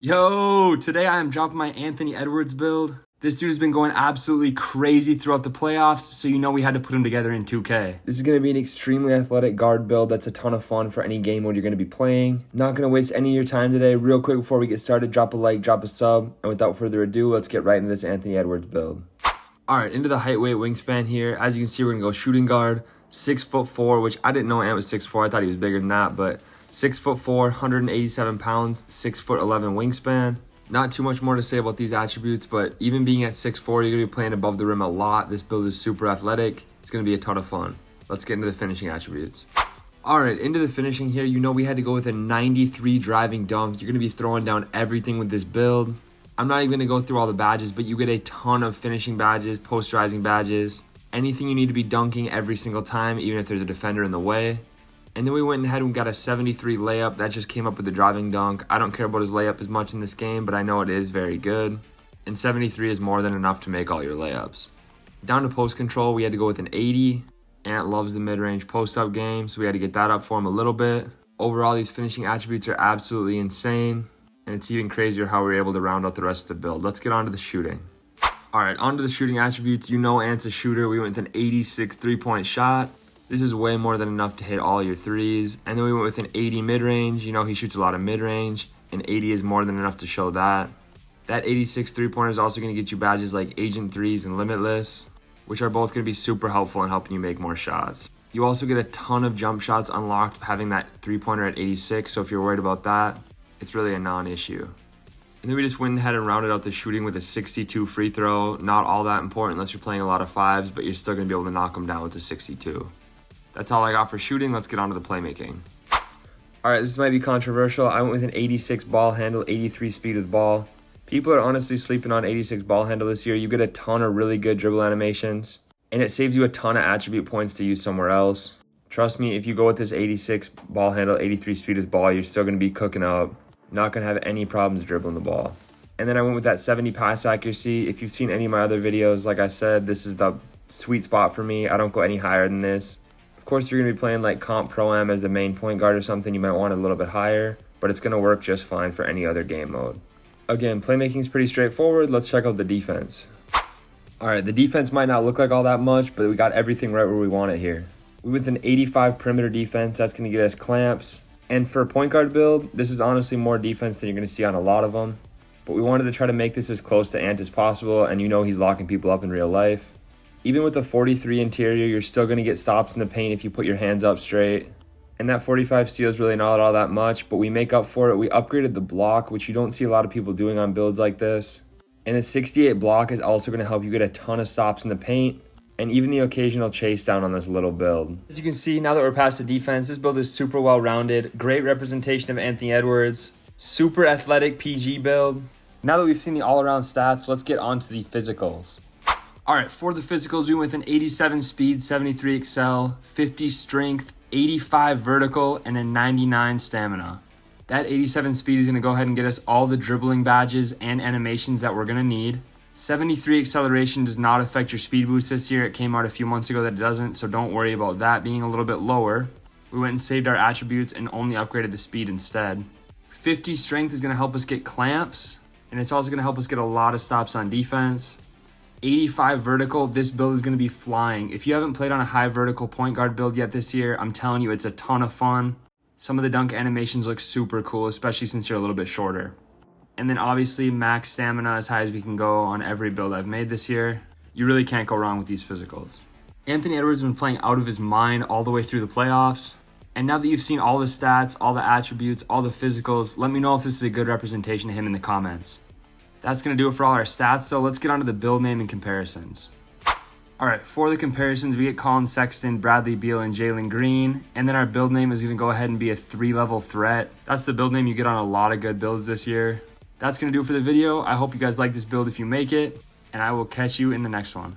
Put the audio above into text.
Yo, today I am dropping my Anthony Edwards build. This dude has been going absolutely crazy throughout the playoffs, so you know we had to put him together in 2K. This is going to be an extremely athletic guard build that's a ton of fun for any game mode you're going to be playing. Not going to waste any of your time today. Real quick before we get started, drop a like, drop a sub, and without further ado, let's get right into this Anthony Edwards build. Alright, into the height weight wingspan here. As you can see, we're going to go shooting guard, 6'4", which I didn't know Ant was 6'4", I thought he was bigger than that, but 6'4", 187 pounds, 6'11" wingspan. Not too much more to say about these attributes, but even being at 6'4", you're going to be playing above the rim a lot. This build is super athletic. It's going to be a ton of fun. Let's get into the finishing attributes. All right, into the finishing here, you know we had to go with a 93 driving dunk. You're going to be throwing down everything with this build. I'm not even going to go through all the badges, but you get a ton of finishing badges, posterizing badges, anything you need to be dunking every single time, even if there's a defender in the way. And then we went ahead and got a 73 layup. That just came up with the driving dunk. I don't care about his layup as much in this game, but I know it is very good. And 73 is more than enough to make all your layups. Down to post control, we had to go with an 80. Ant loves the mid-range post-up game, so we had to get that up for him a little bit. Overall, these finishing attributes are absolutely insane. And it's even crazier how we were able to round out the rest of the build. Let's get on to the shooting. All right, on to the shooting attributes. You know Ant's a shooter. We went with an 86 three-point shot. This is way more than enough to hit all your threes. And then we went with an 80 mid-range. You know he shoots a lot of mid-range. And 80 is more than enough to show that. That 86 three-pointer is also going to get you badges like Agent 3s and Limitless, which are both going to be super helpful in helping you make more shots. You also get a ton of jump shots unlocked having that three-pointer at 86. So if you're worried about that, it's really a non-issue. And then we just went ahead and rounded out the shooting with a 62 free throw. Not all that important unless you're playing a lot of fives, but you're still going to be able to knock them down with the 62. That's all I got for shooting. Let's get on to the playmaking. All right, this might be controversial. I went with an 86 ball handle, 83 speed with ball. People are honestly sleeping on 86 ball handle this year. You get a ton of really good dribble animations, and it saves you a ton of attribute points to use somewhere else. Trust me, if you go with this 86 ball handle, 83 speed with ball, you're still going to be cooking up. Not going to have any problems dribbling the ball. And then I went with that 70 pass accuracy. If you've seen any of my other videos, like I said, this is the sweet spot for me. I don't go any higher than this. Of course, if you're going to be playing like Comp Pro-Am as the main point guard or something, you might want it a little bit higher, but it's going to work just fine for any other game mode. Again, playmaking is pretty straightforward. Let's check out the defense. All right, the defense might not look like all that much, but we got everything right where we want it here. We went with an 85 perimeter defense. That's going to get us clamps. And for a point guard build, this is honestly more defense than you're going to see on a lot of them. But we wanted to try to make this as close to Ant as possible, and you know he's locking people up in real life. Even with the 43 interior, you're still going to get stops in the paint if you put your hands up straight. And that 45 steal is really not all that much, but we make up for it. We upgraded the block, which you don't see a lot of people doing on builds like this. And the 68 block is also going to help you get a ton of stops in the paint, and even the occasional chase down on this little build. As you can see, now that we're past the defense, this build is super well-rounded. Great representation of Anthony Edwards. Super athletic PG build. Now that we've seen the all-around stats, let's get on to the physicals. All right, for the physicals, we went with an 87 speed, 73 excel, 50 strength, 85 vertical, and a 99 stamina. That 87 speed is going to go ahead and get us all the dribbling badges and animations that we're going to need. 73 acceleration does not affect your speed boost this year. It came out a few months ago that it doesn't, so don't worry about that being a little bit lower. We went and saved our attributes and only upgraded the speed instead. 50 strength is going to help us get clamps, and it's also going to help us get a lot of stops on defense. 85 vertical, this build is going to be flying. If you haven't played on a high vertical point guard build yet this year, I'm telling you, it's a ton of fun. Some of the dunk animations look super cool, especially since you're a little bit shorter. And then obviously max stamina as high as we can go on every build I've made this year. You really can't go wrong with these physicals. Anthony Edwards has been playing out of his mind all the way through the playoffs. And now that you've seen all the stats, all the attributes, all the physicals, let me know if this is a good representation of him in the comments. That's going to do it for all our stats, so let's get on to the build name and comparisons. All right, for the comparisons, we get Colin Sexton, Bradley Beal, and Jalen Green. And then our build name is going to go ahead and be a 3-level threat. That's the build name you get on a lot of good builds this year. That's going to do it for the video. I hope you guys like this build if you make it, and I will catch you in the next one.